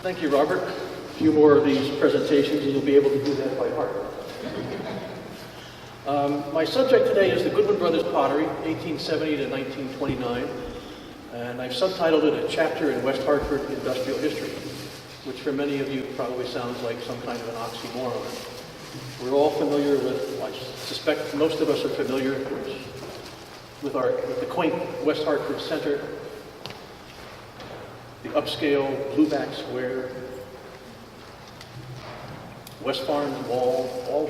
Thank you, Robert. A few more of these presentations and you'll be able to do that by heart. My subject today is the Goodwin Brothers Pottery, 1870 to 1929, and I've subtitled it A Chapter in West Hartford Industrial History, which for many of you probably sounds like some kind of an oxymoron. We're all familiar with, I suspect most of us are familiar with the quaint West Hartford Center, the upscale Blueback Square, West Farms Mall, all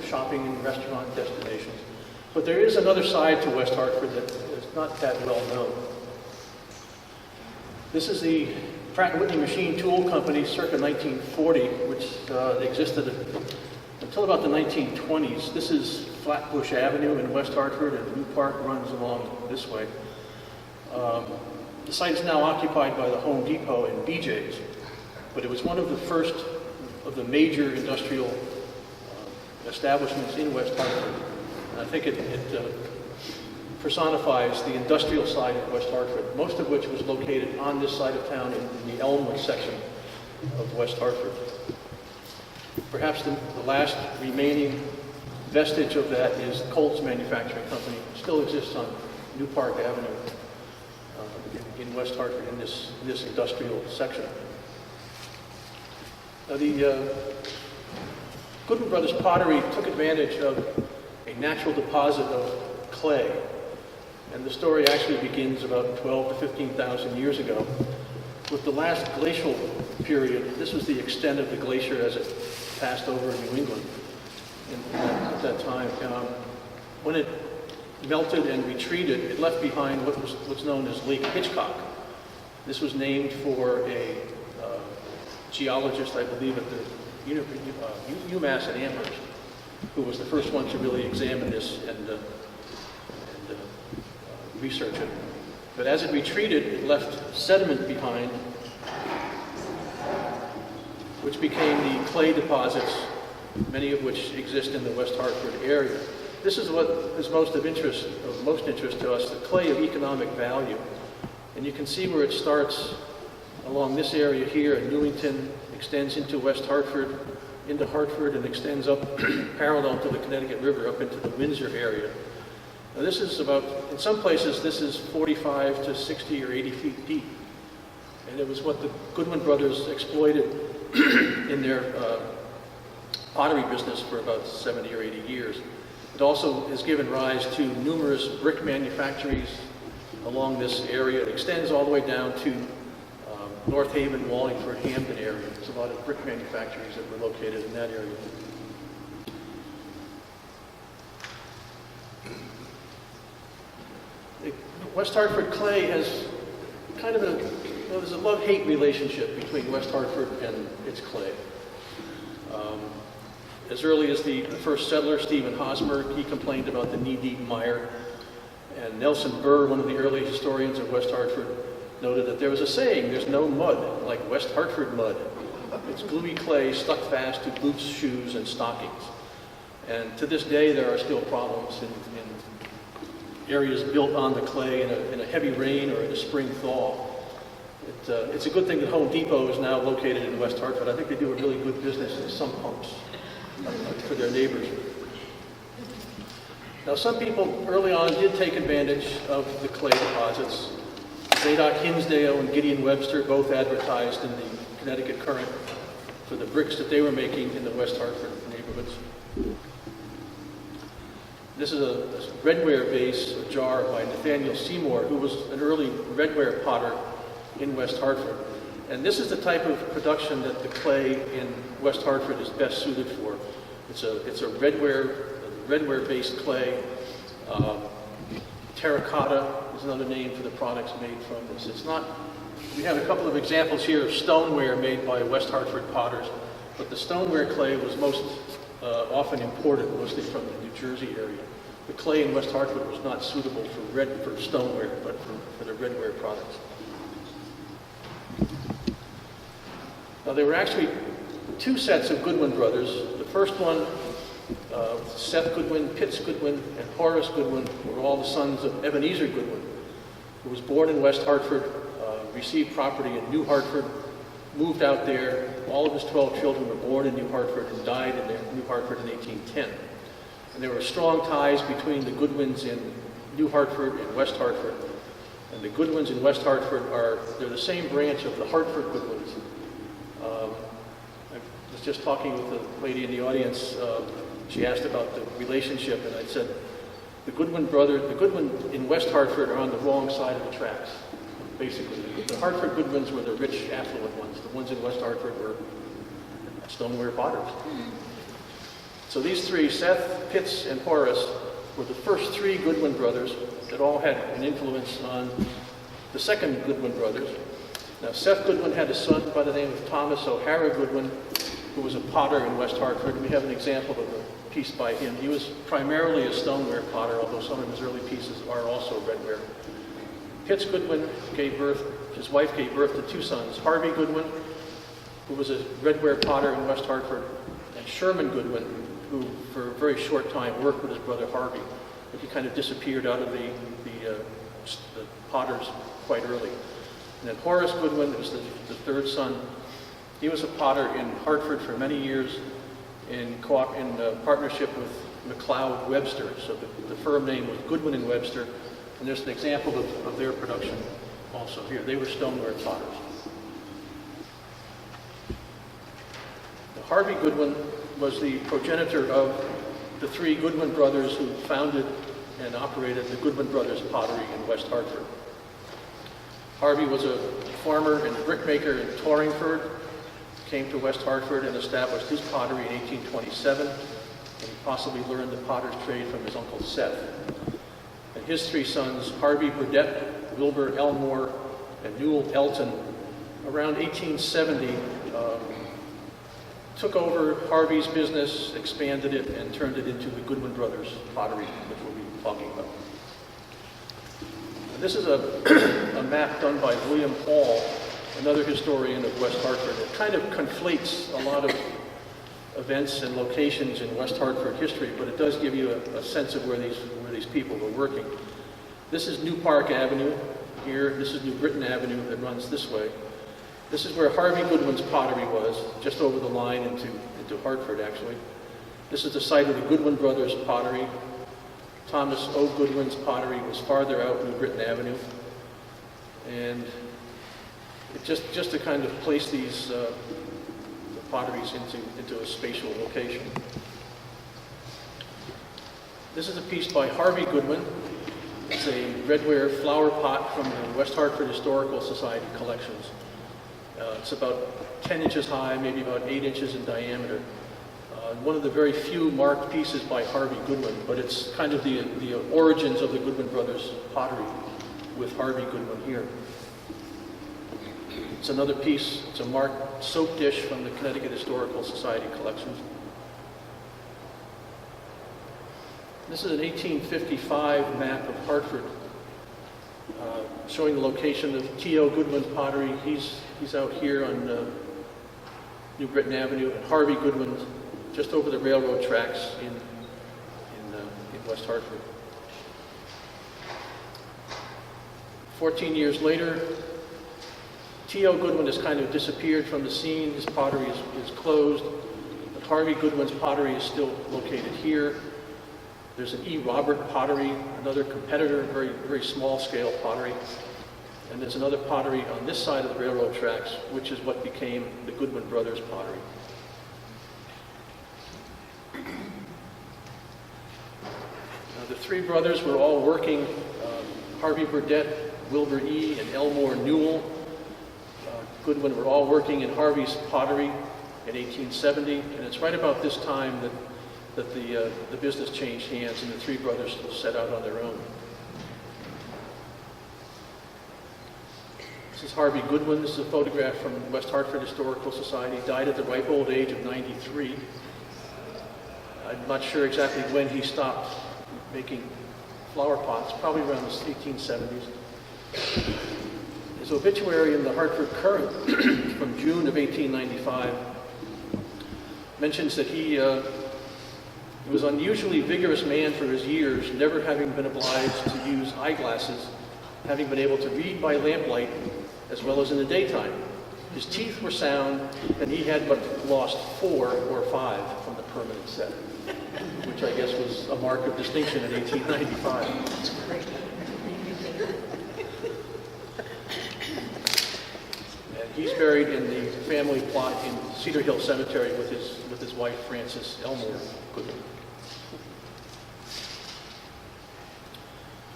shopping and restaurant destinations. But there is another side to West Hartford that is not that well known. This is the Pratt & Whitney Machine Tool Company circa 1940, which existed until about the 1920s. This is Flatbush Avenue in West Hartford, and New Park runs along this way. The site is now occupied by the Home Depot and BJ's, but it was one of the first of the major industrial establishments in West Hartford. And I think it personifies the industrial side of West Hartford, most of which was located on this side of town in the Elmwood section of West Hartford. Perhaps the last remaining vestige of that is Colt's Manufacturing Company. It still exists on New Park Avenue in West Hartford in this industrial section. Now, the Goodwin Brothers Pottery took advantage of a natural deposit of clay, and the story actually begins about 12 to 15,000 years ago. With the last glacial period, this was the extent of the glacier as it passed over New England at that time. When it melted and retreated, it left behind what's known as Lake Hitchcock. This was named for a geologist, I believe, at the UMass at Amherst, who was the first one to really examine this and research it. But as it retreated, it left sediment behind, which became the clay deposits, many of which exist in the West Hartford area. This is what is most interest to us, the clay of economic value. And you can see where it starts along this area here in Newington, extends into West Hartford, into Hartford, and extends up parallel to the Connecticut River up into the Windsor area. Now this is about, in some places, this is 45 to 60 or 80 feet deep. And it was what the Goodwin brothers exploited in their pottery business for about 70 or 80 years. It also has given rise to numerous brick manufactories along this area. It extends all the way down to North Haven, Wallingford, Hamden area. There's a lot of brick manufactories that were located in that area. West Hartford clay has kind of there's a love-hate relationship between West Hartford and its clay. As early as the first settler, Stephen Hosmer, he complained about the knee-deep mire. And Nelson Burr, one of the early historians of West Hartford, noted that there was a saying, there's no mud like West Hartford mud. It's gluey clay stuck fast to boots, shoes, and stockings. And to this day, there are still problems in areas built on the clay in a heavy rain or in a spring thaw. It's a good thing that Home Depot is now located in West Hartford. I think they do a really good business in sump pumps for their neighbors. Now, some people early on did take advantage of the clay deposits. Zadok Hinsdale and Gideon Webster both advertised in the Connecticut Current for the bricks that they were making in the West Hartford neighborhoods. This is a redware vase, a jar by Nathaniel Seymour, who was an early redware potter in West Hartford. And this is the type of production that the clay in West Hartford is best suited for. It's a redware-based clay. Terracotta is another name for the products made from this. It's not. We have a couple of examples here of stoneware made by West Hartford potters, but the stoneware clay was most often imported, mostly from the New Jersey area. The clay in West Hartford was not suitable for stoneware, but for the redware products. Now, there were actually two sets of Goodwin brothers. The first one, Seth Goodwin, Pitts Goodwin, and Horace Goodwin, were all the sons of Ebenezer Goodwin, who was born in West Hartford, received property in New Hartford, moved out there. All of his 12 children were born in New Hartford and died in New Hartford in 1810. And there were strong ties between the Goodwins in New Hartford and West Hartford. And the Goodwins in West Hartford they're the same branch of the Hartford Goodwins. I was just talking with a lady in the audience. She asked about the relationship, and I said, the Goodwin in West Hartford are on the wrong side of the tracks, basically. The Hartford Goodwins were the rich, affluent ones. The ones in West Hartford were stoneware potters. So these three, Seth, Pitts, and Horace, were the first three Goodwin brothers that all had an influence on the second Goodwin brothers. Now, Seth Goodwin had a son by the name of Thomas O'Hara Goodwin, who was a potter in West Hartford. We have an example of a piece by him. He was primarily a stoneware potter, although some of his early pieces are also redware. Pitts Goodwin his wife gave birth to two sons, Harvey Goodwin, who was a redware potter in West Hartford, and Sherman Goodwin, who for a very short time worked with his brother Harvey. But he kind of disappeared out of the potters quite early. And then Horace Goodwin was the third son. He was a potter in Hartford for many years in partnership with McLeod Webster. So the firm name was Goodwin and Webster. And there's an example of their production also here. They were stoneware potters. Now, Harvey Goodwin was the progenitor of the three Goodwin brothers who founded and operated the Goodwin Brothers Pottery in West Hartford. Harvey was a farmer and brickmaker in Torringford, came to West Hartford and established his pottery in 1827, and he possibly learned the potter's trade from his uncle Seth. And his three sons, Harvey Burdett, Wilbur Elmore, and Newell Elton, around 1870, took over Harvey's business, expanded it, and turned it into the Goodwin Brothers Pottery, which we'll be talking about. And this is a map done by William Hall, another historian of West Hartford. It kind of conflates a lot of events and locations in West Hartford history, but it does give you a sense of where these people were working. This is New Park Avenue here. This is New Britain Avenue that runs this way. This is where Harvey Goodwin's pottery was, just over the line into Hartford, actually. This is the site of the Goodwin Brothers Pottery. Thomas O. Goodwin's pottery was farther out New Britain Avenue. And it just to kind of place these the potteries into a spatial location. This is a piece by Harvey Goodwin. It's a redware flower pot from the West Hartford Historical Society collections. It's about 10 inches high, maybe about 8 inches in diameter. One of the very few marked pieces by Harvey Goodwin, but it's kind of the origins of the Goodwin Brothers pottery with Harvey Goodwin here. It's another piece. It's a marked soap dish from the Connecticut Historical Society collections. This is an 1855 map of Hartford, showing the location of T.O. Goodwin's pottery. He's out here on New Britain Avenue, and Harvey Goodwin's just over the railroad tracks in West Hartford. 14 years later, T.O. Goodwin has kind of disappeared from the scene. His pottery is closed, but Harvey Goodwin's pottery is still located here. There's an E. Robert pottery, another competitor, very, very small scale pottery. And there's another pottery on this side of the railroad tracks, which is what became the Goodwin Brothers Pottery. Now, the three brothers were all working, Harvey Burdett, Wilbur E., and Elmore Newell. Goodwin were all working in Harvey's pottery in 1870, and it's right about this time that the business changed hands and the three brothers set out on their own. This is Harvey Goodwin. This is a photograph from West Hartford Historical Society. He died at the ripe old age of 93. I'm not sure exactly when he stopped making flower pots, probably around the 1870s. His obituary in the Hartford Current from June of 1895 mentions that he was an unusually vigorous man for his years, never having been obliged to use eyeglasses, having been able to read by lamplight as well as in the daytime. His teeth were sound, and he had but lost 4 or 5 from the permanent set, which I guess was a mark of distinction in 1895. That's great. And he's buried in the family plot in Cedar Hill Cemetery with his wife, Frances Elmore Goodwin.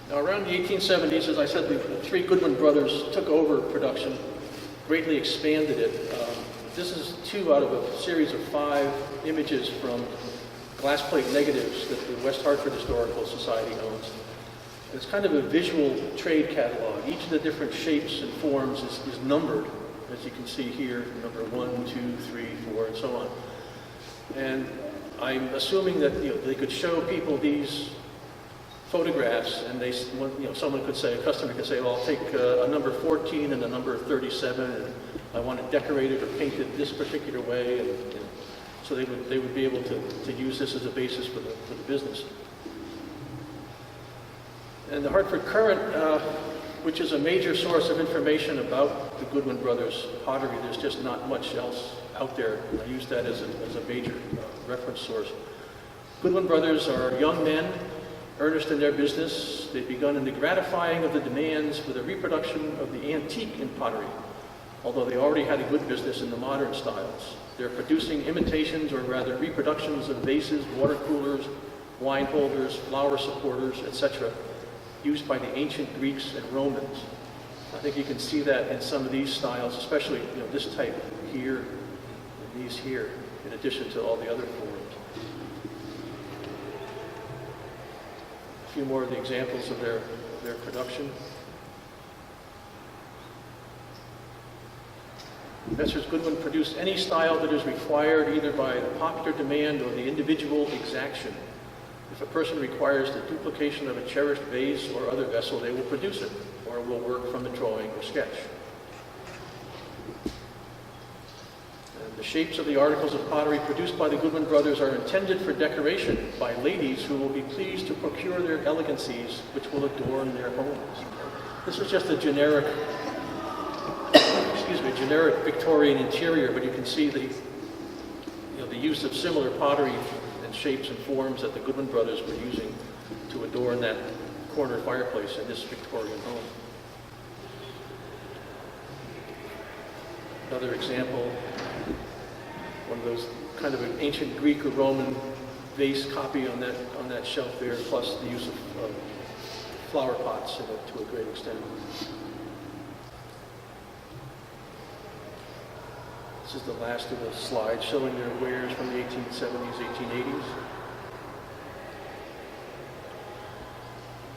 Now, around the 1870s, as I said, the 3 Goodwin brothers took over production, greatly expanded it. This is 2 out of a series of 5 images from glass plate negatives that the West Hartford Historical Society owns. It's kind of a visual trade catalog. Each of the different shapes and forms is numbered, as you can see here, number 1, 2, 3, 4, and so on. And I'm assuming that they could show people these photographs, and someone could say, a customer could say, well, I'll take a number 14 and a number 37, and I want it decorated or painted this particular way, and so they would be able to use this as a basis for the business. And the Hartford Courant, which is a major source of information about the Goodwin brothers' pottery, there's just not much else out there. I use that as a major reference source. Goodwin brothers are young men, earnest in their business. They've begun in the gratifying of the demands for the reproduction of the antique in pottery, although they already had a good business in the modern styles. They're producing imitations, or rather reproductions, of vases, water coolers, wine holders, flower supporters, etc., used by the ancient Greeks and Romans. I think you can see that in some of these styles, especially this type here and these here, in addition to all the other forms. A few more of the examples of their production. Messrs. Goodwin produce any style that is required either by the popular demand or the individual exaction. If a person requires the duplication of a cherished vase or other vessel, they will produce it, or will work from the drawing or sketch. And the shapes of the articles of pottery produced by the Goodwin brothers are intended for decoration by ladies who will be pleased to procure their elegancies, which will adorn their homes. This is just a generic Victorian interior, but you can see the use of similar pottery and shapes and forms that the Goodwin brothers were using to adorn that corner fireplace in this Victorian home. Another example, one of those kind of an ancient Greek or Roman vase copy on that shelf there, plus the use of flower pots to a great extent. This is the last of the slides showing their wares from the 1870s, 1880s.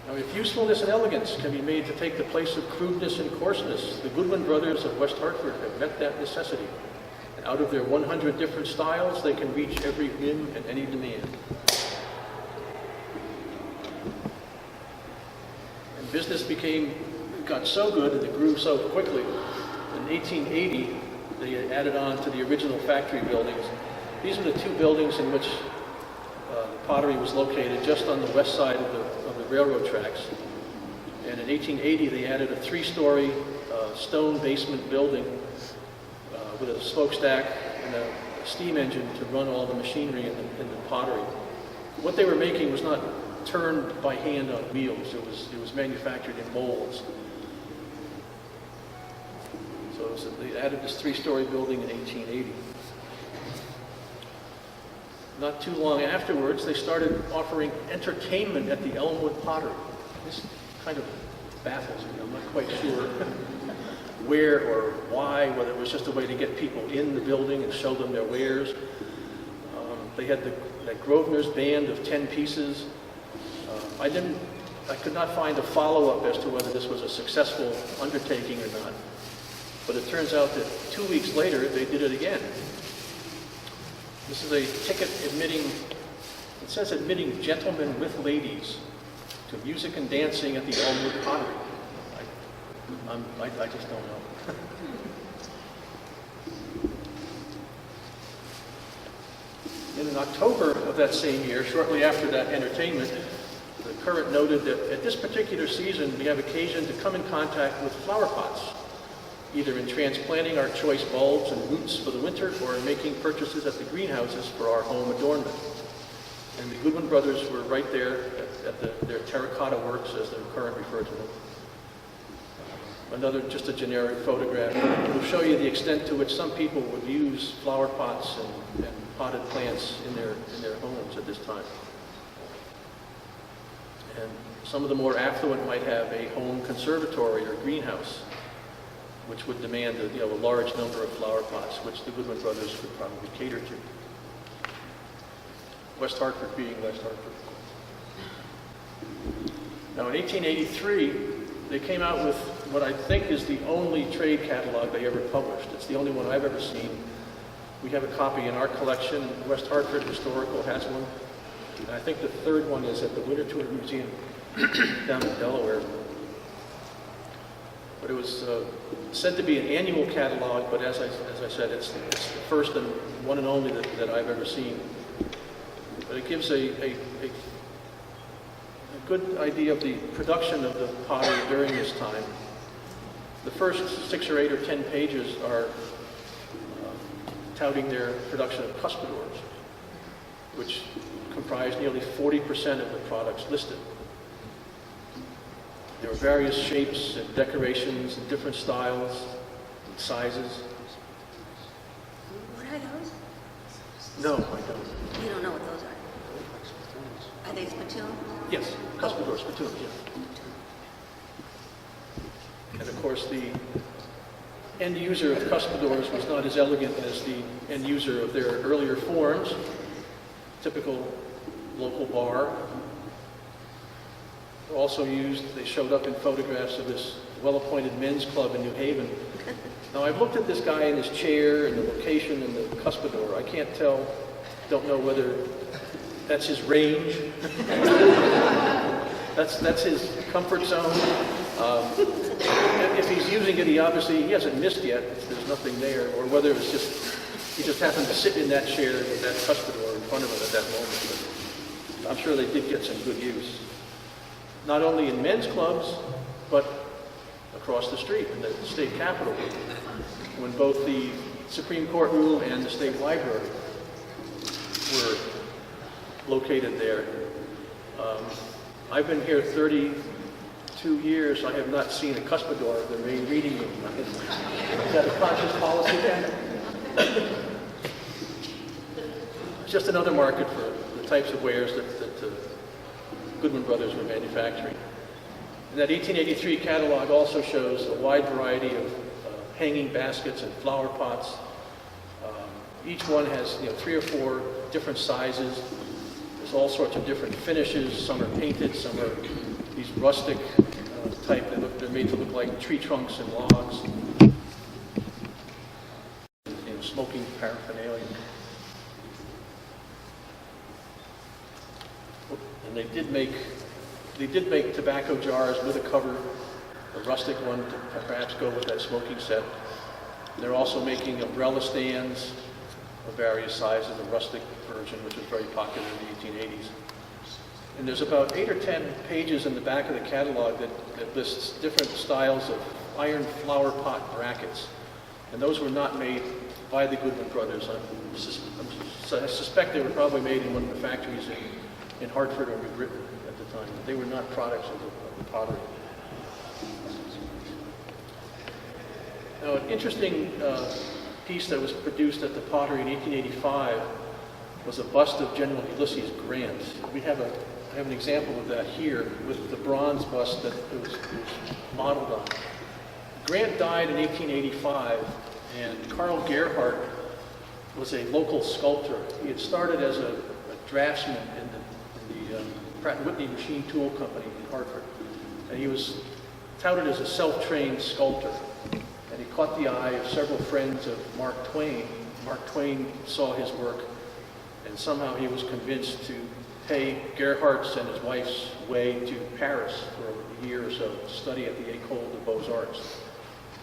Now, if usefulness and elegance can be made to take the place of crudeness and coarseness, the Goodwin brothers of West Hartford have met that necessity. And out of their 100 different styles, they can reach every whim and any demand. And business got so good and it grew so quickly. In 1880, they added on to the original factory buildings. These are the 2 buildings in which the pottery was located, just on the west side of the railroad tracks. And in 1880, they added a 3-story stone basement building with a smokestack and a steam engine to run all the machinery in the pottery. What they were making was not turned by hand on wheels. It was manufactured in molds. So they added this 3-story building in 1880. Not too long afterwards, they started offering entertainment at the Elmwood Pottery. This kind of baffles me. I'm not quite sure where or why, whether it was just a way to get people in the building and show them their wares. They had that Grosvenor's band of 10 pieces. I could not find a follow-up as to whether this was a successful undertaking or not. But it turns out that 2 weeks later, they did it again. This is a ticket it says admitting gentlemen with ladies to music and dancing at the Elmwood Pottery. I just don't know. And in October of that same year, shortly after that entertainment, the Current noted that at this particular season, we have occasion to come in contact with flower pots, either in transplanting our choice bulbs and roots for the winter or in making purchases at the greenhouses for our home adornment. And the Goodwin brothers were right there at their terracotta works, as they're currently referred to them. Another, just a generic photograph. It will show you the extent to which some people would use flower pots and potted plants in their homes at this time. And some of the more affluent might have a home conservatory or greenhouse, which would demand a large number of flower pots, which the Goodwin brothers could probably cater to. West Hartford being West Hartford. Now in 1883, they came out with what I think is the only trade catalog they ever published. It's the only one I've ever seen. We have a copy in our collection. West Hartford Historical has one. And I think the third one is at the Winterthur Museum down in Delaware. But it was said to be an annual catalog, but as I said, it's the first and one and only that I've ever seen. But it gives a good idea of the production of the pottery during this time. The first 6 or 8 or 10 pages are touting their production of cuspidors, which comprise nearly 40% of the products listed. There are various shapes and decorations and different styles and sizes. What are those? No, I don't. You don't know what those are? Are they spittoons? Yes, cuspidor spittoons, yeah. And of course, the end user of cuspidors was not as elegant as the end user of their earlier forms. Typical local bar. Also used, they showed up in photographs of this well-appointed men's club in New Haven. Now I've looked at this guy in his chair and the location and the cuspidor. I can't tell, don't know whether that's his range. that's his comfort zone. If he's using it, he hasn't missed yet. There's nothing there, or whether it's just he just happened to sit in that chair with that cuspidor in front of him at that moment. But I'm sure they did get some good use, not only in men's clubs, but across the street in the state capitol, when both the Supreme Court room and the state library were located there. I've been here 32 years. I have not seen a cuspidor in the main reading room. Is that a conscious policy then? It's just another market for the types of wares that the Goodwin brothers were manufacturing. And that 1883 catalog also shows a wide variety of hanging baskets and flower pots. Each one has 3 or 4 different sizes. There's all sorts of different finishes. Some are painted, some are these rustic type. They're made to look like tree trunks and logs. Smoking paraphernalia. And they did make tobacco jars with a cover, a rustic one to perhaps go with that smoking set. They're also making umbrella stands of various sizes, a rustic version, which was very popular in the 1880s. And there's about 8 or 10 pages in the back of the catalog that lists different styles of iron flower pot brackets. And those were not made by the Goodwin brothers. I suspect they were probably made in one of the factories in Hartford or New Britain at the time. They were not products of the pottery. Now, an interesting piece that was produced at the Pottery in 1885 was a bust of General Ulysses Grant. I have an example of that here with the bronze bust that it was modeled on. Grant died in 1885, and Carl Gerhardt was a local sculptor. He had started as a draftsman in the Pratt & Whitney Machine Tool Company in Hartford. And he was touted as a self-trained sculptor. And he caught the eye of several friends of Mark Twain. Mark Twain saw his work, and somehow he was convinced to pay Gerhardt's and his wife's way to Paris for a year or so to study at the École des Beaux-Arts,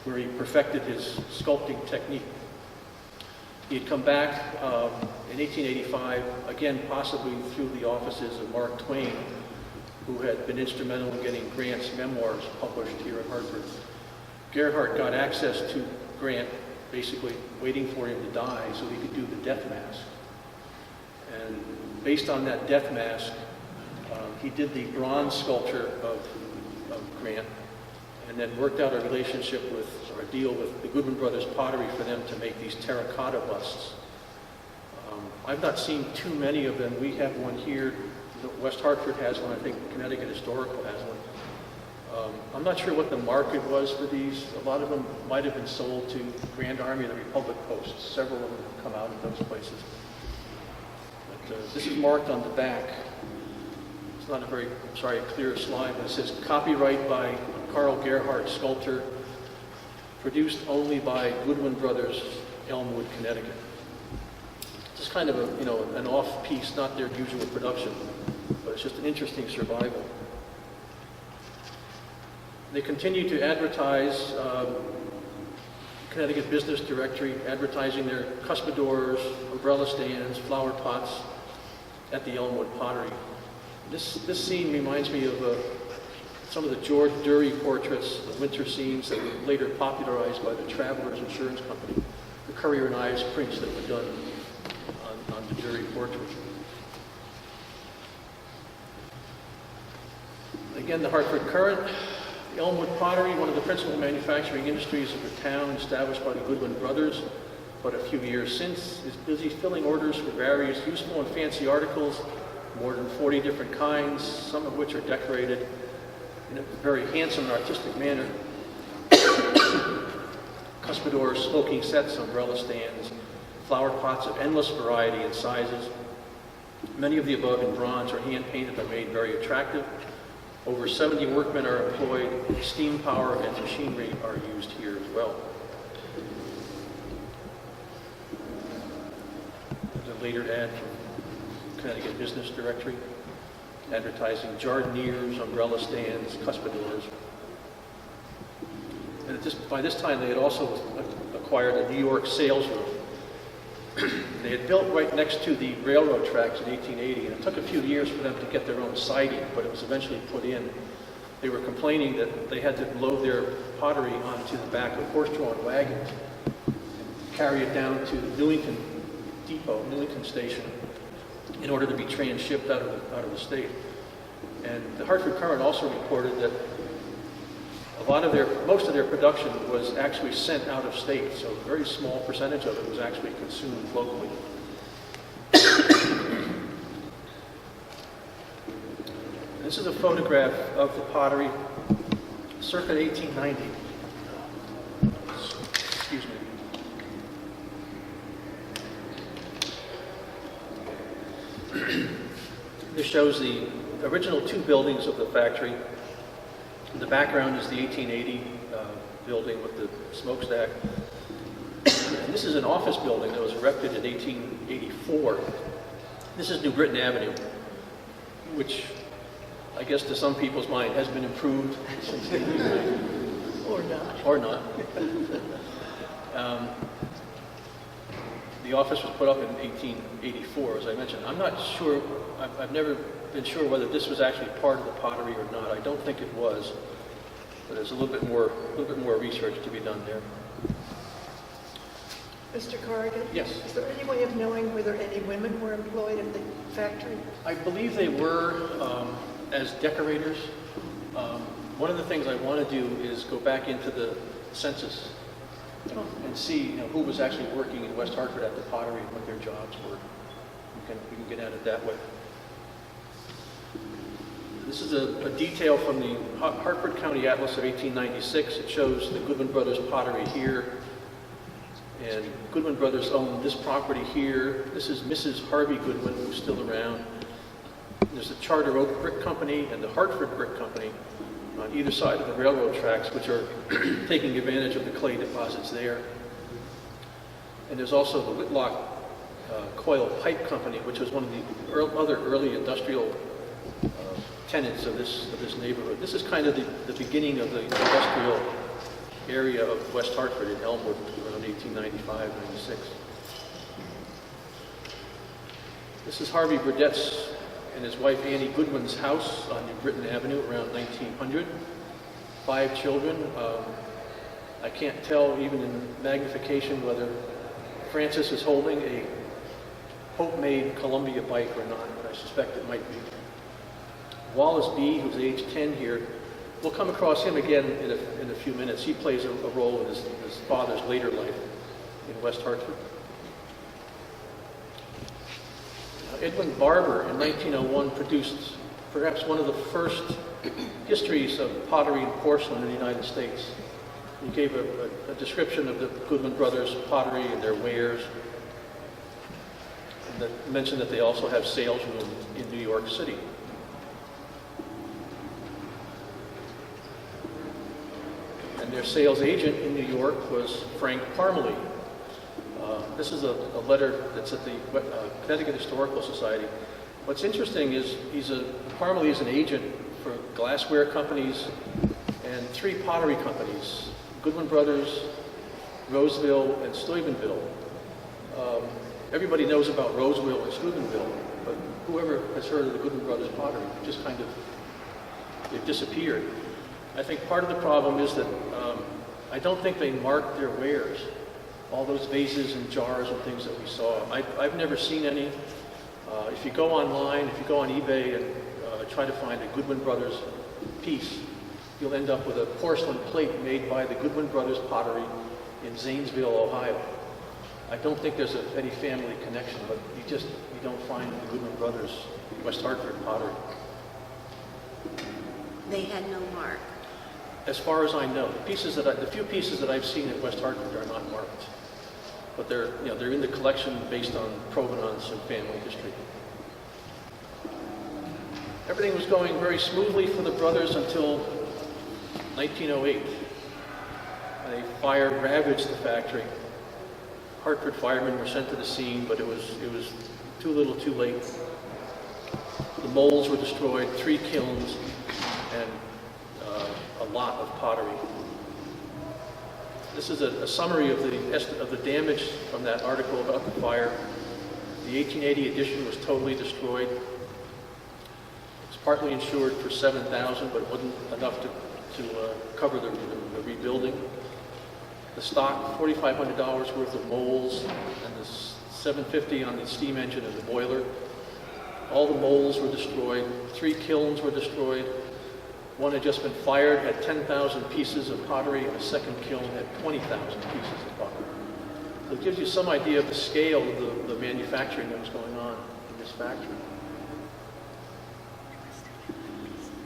where he perfected his sculpting technique. He had come back in 1885, again possibly through the offices of Mark Twain, who had been instrumental in getting Grant's memoirs published here at Hartford. Gerhardt got access to Grant, basically waiting for him to die so he could do the death mask. And based on that death mask, he did the bronze sculpture of Grant, and then worked out a relationship with, or a deal with the Goodwin brothers Pottery for them to make these terracotta busts. I've not seen too many of them. We have one here. West Hartford has one. I think Connecticut Historical has one. I'm not sure what the market was for these. A lot of them might have been sold to Grand Army and the Republic Post. Several of them come out of those places. But this is marked on the back. It's not a very, clear slide, but it says copyright by Carl Gerhardt, sculptor, produced only by Goodwin Brothers, Elmwood, Connecticut. It's kind of a, an off piece, not their usual production, but it's just an interesting survival. They continue to advertise Connecticut Business Directory, advertising their cuspidors, umbrella stands, flower pots at the Elmwood Pottery. This scene reminds me of some of the George Dury portraits, the winter scenes that were later popularized by the Travelers Insurance Company, the Currier and Ives prints that were done on the Dury portrait. Again, the Hartford Current, the Elmwood Pottery, one of the principal manufacturing industries of the town, established by the Goodwin brothers but a few years since, is busy filling orders for various useful and fancy articles, more than 40 different kinds, some of which are decorated in a very handsome and artistic manner. Cuspidors, smoking sets, umbrella stands, flower pots of endless variety and sizes. Many of the above in bronze or hand-painted are made very attractive. Over 70 workmen are employed. Steam power and machinery are used here as well. There's a later ad from Connecticut Business Directory, advertising jardiniers, umbrella stands, cuspidors. And by this time, they had also acquired a New York sales room. They had built right next to the railroad tracks in 1880, and it took a few years for them to get their own siding, but it was eventually put in. They were complaining that they had to load their pottery onto the back of horse-drawn wagons and carry it down to the Newington Depot, Newington Station, in order to be transshipped out of the state. And the Hartford Current also reported that most of their production was actually sent out of state, so a very small percentage of it was actually consumed locally. This is a photograph of the pottery circa 1890. Excuse me. This shows the original two buildings of the factory. In the background is the 1880 building with the smokestack. And this is an office building that was erected in 1884. This is New Britain Avenue, which I guess to some people's mind has been improved since 1890. Or not. Or not. The office was put up in 1884, as I mentioned. I'm not sure, I've never been sure whether this was actually part of the pottery or not. I don't think it was, but there's a little bit more research to be done there. Mr. Corrigan? Yes. Is there any way of knowing whether any women were employed in the factory? I believe they were as decorators. One of the things I want to do is go back into the census and see who was actually working in West Hartford at the pottery and what their jobs were. We can get at it that way. This is a detail from the Hartford County Atlas of 1896. It shows the Goodwin Brothers pottery here. And Goodwin Brothers own this property here. This is Mrs. Harvey Goodwin, who's still around. There's the Charter Oak Brick Company and the Hartford Brick Company on either side of the railroad tracks, which are taking advantage of the clay deposits there. And there's also the Whitlock Coil Pipe Company, which was one of the other early industrial tenants of this neighborhood. This is kind of the beginning of the industrial area of West Hartford in Elmwood around 1895-96. This is Harvey Burdett's and his wife Annie Goodwin's house on New Britain Avenue around 1900. 5 children. I can't tell, even in magnification, whether Francis is holding a Pope-made Columbia bike or not, but I suspect it might be. Wallace D, who's age 10 here, we'll come across him again in a few minutes. He plays a role in his father's later life in West Hartford. Edwin Barber in 1901 produced perhaps one of the first histories of pottery and porcelain in the United States. He gave a description of the Goodwin brothers' pottery and their wares, and that mentioned that they also have salesrooms in New York City. And their sales agent in New York was Frank Parmalee. This is a letter that's at the Connecticut Historical Society. What's interesting is Parmalee is an agent for glassware companies and 3 pottery companies, Goodwin Brothers, Roseville, and Steubenville. Everybody knows about Roseville and Steubenville, but whoever has heard of the Goodwin Brothers pottery, just kind of, they've disappeared. I think part of the problem is that I don't think they marked their wares. All those vases and jars and things that we saw. I've never seen any. If you go online, if you go on eBay and try to find a Goodwin Brothers piece, you'll end up with a porcelain plate made by the Goodwin Brothers Pottery in Zanesville, Ohio. I don't think there's any family connection, but you don't find the Goodwin Brothers West Hartford pottery. They had no mark. As far as I know, the few pieces that I've seen at West Hartford are not marked, but they're in the collection based on provenance and family history. Everything was going very smoothly for the brothers until 1908. A fire ravaged the factory. Hartford firemen were sent to the scene, but it was too little, too late. The molds were destroyed, 3 kilns, and a lot of pottery. This is a summary of the damage from that article about the fire. The 1880 edition was totally destroyed. It's partly insured for $7,000, but it wasn't enough to cover the rebuilding. The stock, $4,500 worth of molds, and the $750 on the steam engine and the boiler. All the molds were destroyed. 3 kilns were destroyed. One had just been fired, had 10,000 pieces of pottery, and a second kiln had 20,000 pieces of pottery. So it gives you some idea of the scale of the manufacturing that was going on in this factory.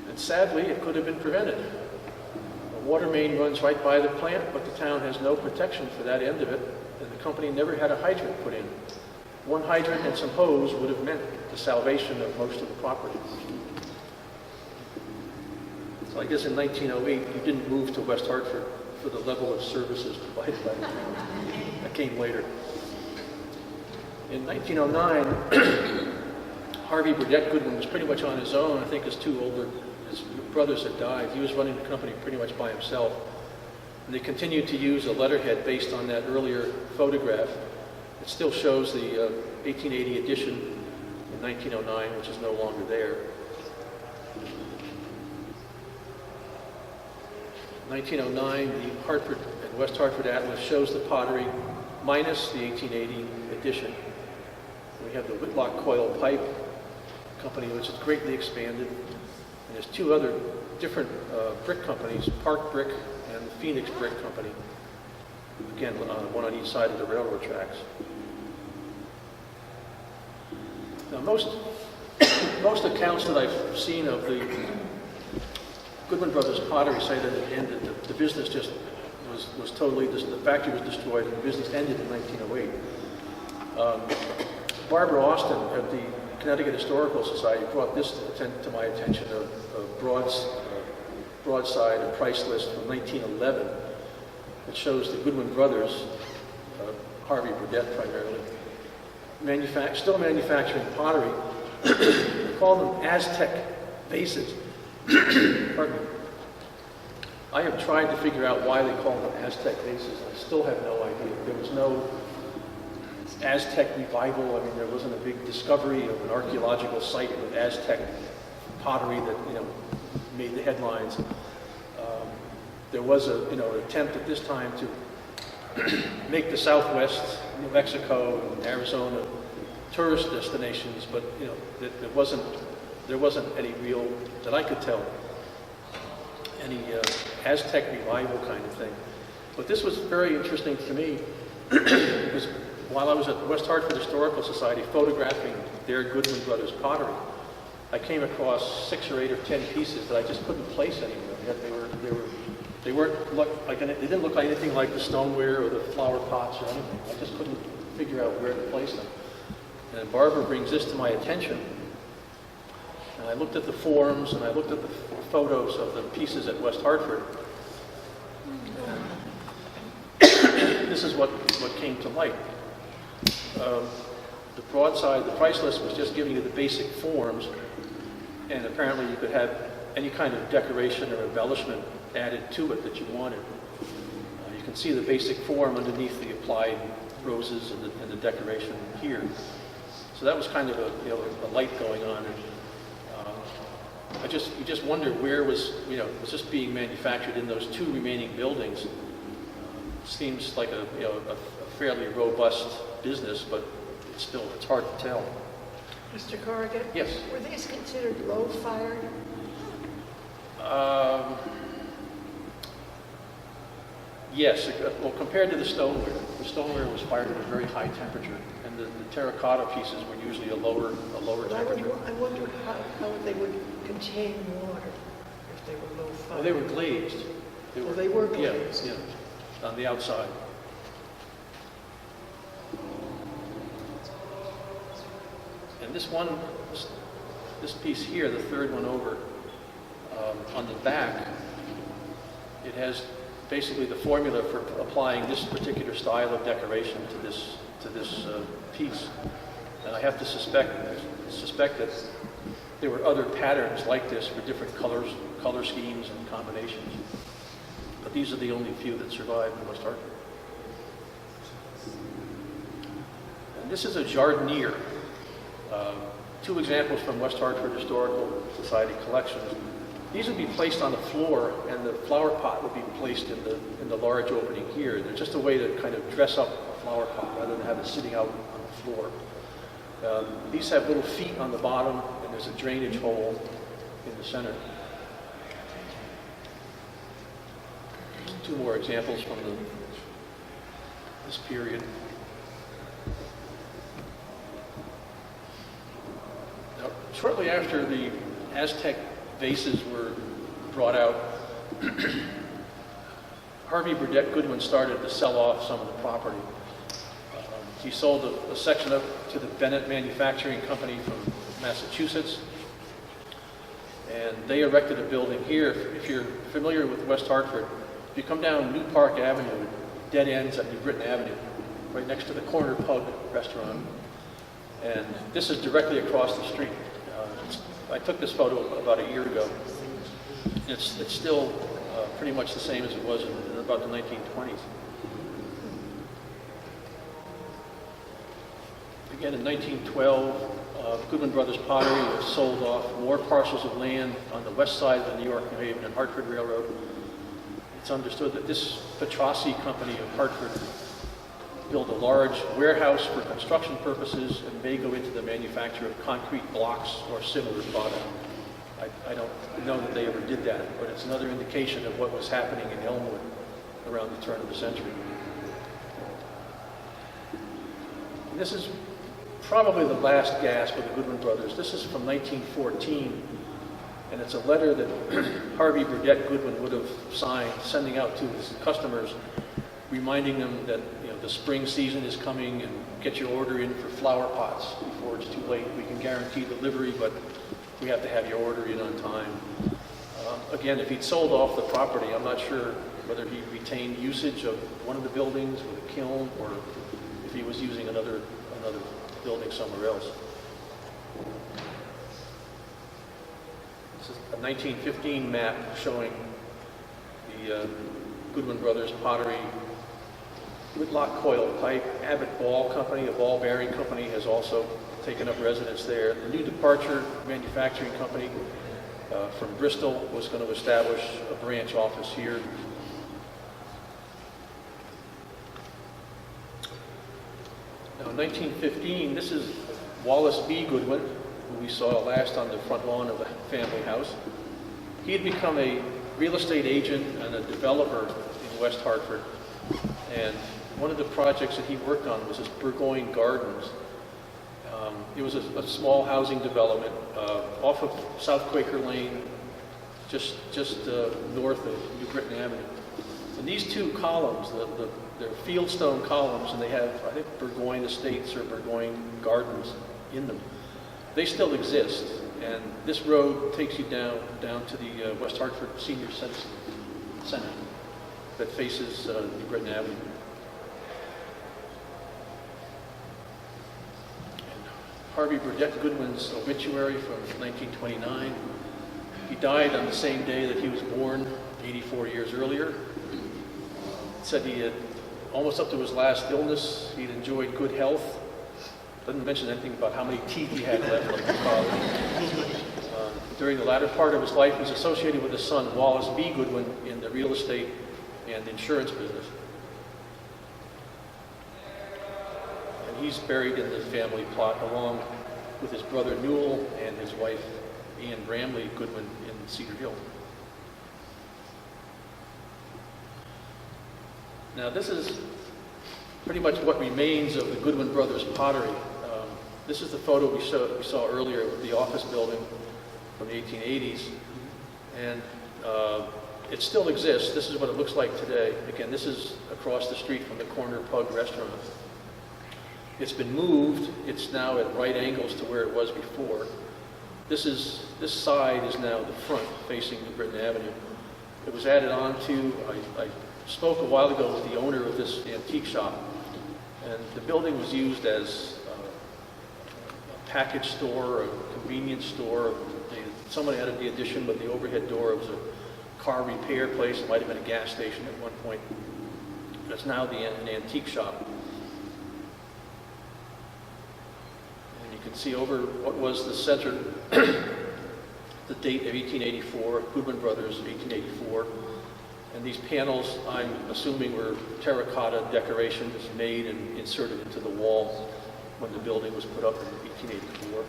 And sadly, it could have been prevented. A water main runs right by the plant, but the town has no protection for that end of it, and the company never had a hydrant put in. One hydrant and some hose would have meant the salvation of most of the property. So I guess in 1908, you didn't move to West Hartford for the level of services provided by the town. That came later. In 1909, Harvey Goodwin was pretty much on his own. I think his brothers had died. He was running the company pretty much by himself. And they continued to use a letterhead based on that earlier photograph. It still shows the 1880 edition in 1909, which is no longer there. 1909, the Hartford and West Hartford Atlas shows the pottery minus the 1880 edition. We have the Whitlock Coil Pipe company, which has greatly expanded. And there's 2 other different brick companies, Park Brick and Phoenix Brick Company. Again, one on each side of the railroad tracks. Now, most accounts that I've seen of the Goodwin Brothers pottery say that it ended. The business just was totally, the factory was destroyed and the business ended in 1908. Barbara Austin of the Connecticut Historical Society brought this to my attention, a broadside, a price list from 1911 that shows the Goodwin Brothers, Harvey Burdett primarily, still manufacturing pottery. They call them Aztec vases. Pardon me. I have tried to figure out why they call them Aztec vases. I still have no idea. There was no Aztec revival. I mean, there wasn't a big discovery of an archaeological site with Aztec pottery that made the headlines. there was an attempt at this time to make the Southwest, New Mexico, and Arizona tourist destinations, but there wasn't any real, that I could tell, any Aztec revival kind of thing. But this was very interesting to me because while I was at the West Hartford Historical Society photographing their Goodwin Brothers pottery, I came across 6 or 8 or 10 pieces that I just couldn't place anywhere. Yet they didn't look like anything like the stoneware or the flower pots or anything. I just couldn't figure out where to place them. And Barbara brings this to my attention. And I looked at the forms and I looked at the photos of the pieces at West Hartford. This is what came to light. The broadside, the price list was just giving you the basic forms, and apparently you could have any kind of decoration or embellishment added to it that you wanted. You can see the basic form underneath the applied roses and the decoration here. So that was kind of a light going on. And, you just wonder where was this being manufactured in those 2 remaining buildings. Seems like a fairly robust business, but it's hard to tell. Mr. Corrigan? Yes. Were these considered low-fired? Yes. Well, compared to the stoneware was fired at a very high temperature, and the terracotta pieces were usually a lower temperature. I wondered how they would contain water if they were low-fired. Well, they were glazed. They were glazed. Yeah, on the outside. And this piece here, the third one over, on the back, it has basically the formula for applying this particular style of decoration to this piece. And I have to suspect that there were other patterns like this for different color schemes and combinations. But these are the only few that survived in West Hartford. And this is a jardinier. 2 examples from West Hartford Historical Society collections. These would be placed on the floor, and the flower pot would be placed in the large opening here. They're just a way to kind of dress up a flower pot rather than have it sitting out on the floor. These have little feet on the bottom, and there's a drainage hole in the center. 2 more examples from this period. Now, shortly after the Aztec vases were brought out, Harvey Goodwin started to sell off some of the property. He sold a section up to the Bennett Manufacturing Company from Massachusetts, and they erected a building here. If you're familiar with West Hartford, if you come down New Park Avenue, it dead ends at New Britain Avenue, right next to the Corner Pub restaurant. And this is directly across the street. I took this photo about a year ago. It's still pretty much the same as it was in about the 1920s. Again, in 1912, Goodwin Brothers Pottery sold off more parcels of land on the west side of the New York, New Haven, and Hartford Railroad. It's understood that this Pottery company of Hartford built a large warehouse for construction purposes and may go into the manufacture of concrete blocks or similar product. I don't know that they ever did that, but it's another indication of what was happening in Elmwood around the turn of the century. And this is probably the last gasp of the Goodwin brothers. This is from 1914, and it's a letter that Harvey Goodwin would have signed, sending out to his customers, reminding them that the spring season is coming and get your order in for flower pots before it's too late. We can guarantee delivery, but we have to have your order in on time. Again, if he'd sold off the property, I'm not sure whether he retained usage of one of the buildings with a kiln or if he was using another building somewhere else. This is a 1915 map showing the Goodwin Brothers Pottery Whitlock coil pipe. Abbott Ball Company, a ball bearing company, has also taken up residence there. The New Departure Manufacturing Company from Bristol was going to establish a branch office here. Now, in 1915, this is Wallace D Goodwin, who we saw last on the front lawn of the family house. He had become a real estate agent and a developer in West Hartford. And one of the projects that he worked on was this Burgoyne Gardens. It was a small housing development off of South Quaker Lane, just north of New Britain Avenue. And these two columns, they're fieldstone columns, and they have, I think, Burgoyne Estates or Burgoyne Gardens in them. They still exist, and this road takes you down to the West Hartford Senior Center that faces New Britain Avenue. Harvey Goodwin's obituary from 1929. He died on the same day that he was born, 84 years earlier. Said he had, almost up to his last illness, he'd enjoyed good health. Doesn't mention anything about how many teeth he had left like his father. During the latter part of his life, he was associated with his son, Wallace D Goodwin, in the real estate and insurance business. He's buried in the family plot along with his brother Newell and his wife Anne Bramley Goodwin in Cedar Hill. Now this is pretty much what remains of the Goodwin brothers' pottery. This is the photo we saw earlier of the office building from the 1880s, and it still exists. This is what it looks like today. Again, this is across the street from the Corner Pug restaurant. It's been moved. It's now at right angles to where it was before. This side is now the front facing New Britain Avenue. It was added on to, I spoke a while ago with the owner of this antique shop, and the building was used as a package store, a convenience store. Somebody added the addition, but the overhead door, it was a car repair place. It might have been a gas station at one point. It's now an antique shop. You can see over what was the center, the date of 1884, Goodwin Brothers, 1884. And these panels, I'm assuming, were terracotta decorations made and inserted into the wall when the building was put up in 1884.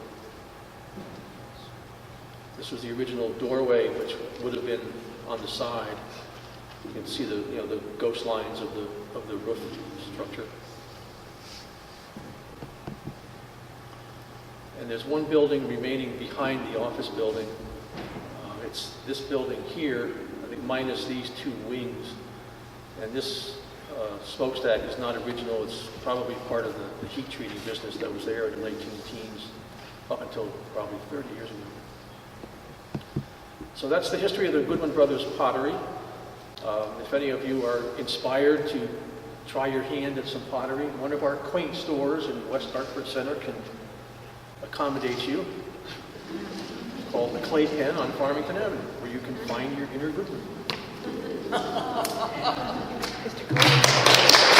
This was the original doorway, which would have been on the side. You can see the ghost lines of the roof structure. And there's one building remaining behind the office building. It's this building here, I think, minus these two wings. And this smokestack is not original. It's probably part of the heat treating business that was there in the 19-teens, up until probably 30 years ago. So that's the history of the Goodwin Brothers pottery. If any of you are inspired to try your hand at some pottery, one of our quaint stores in West Hartford Center can accommodate you, called the Clay Pen on Farmington Avenue, where you can find your inner Goodwin. Mr. Corrigan.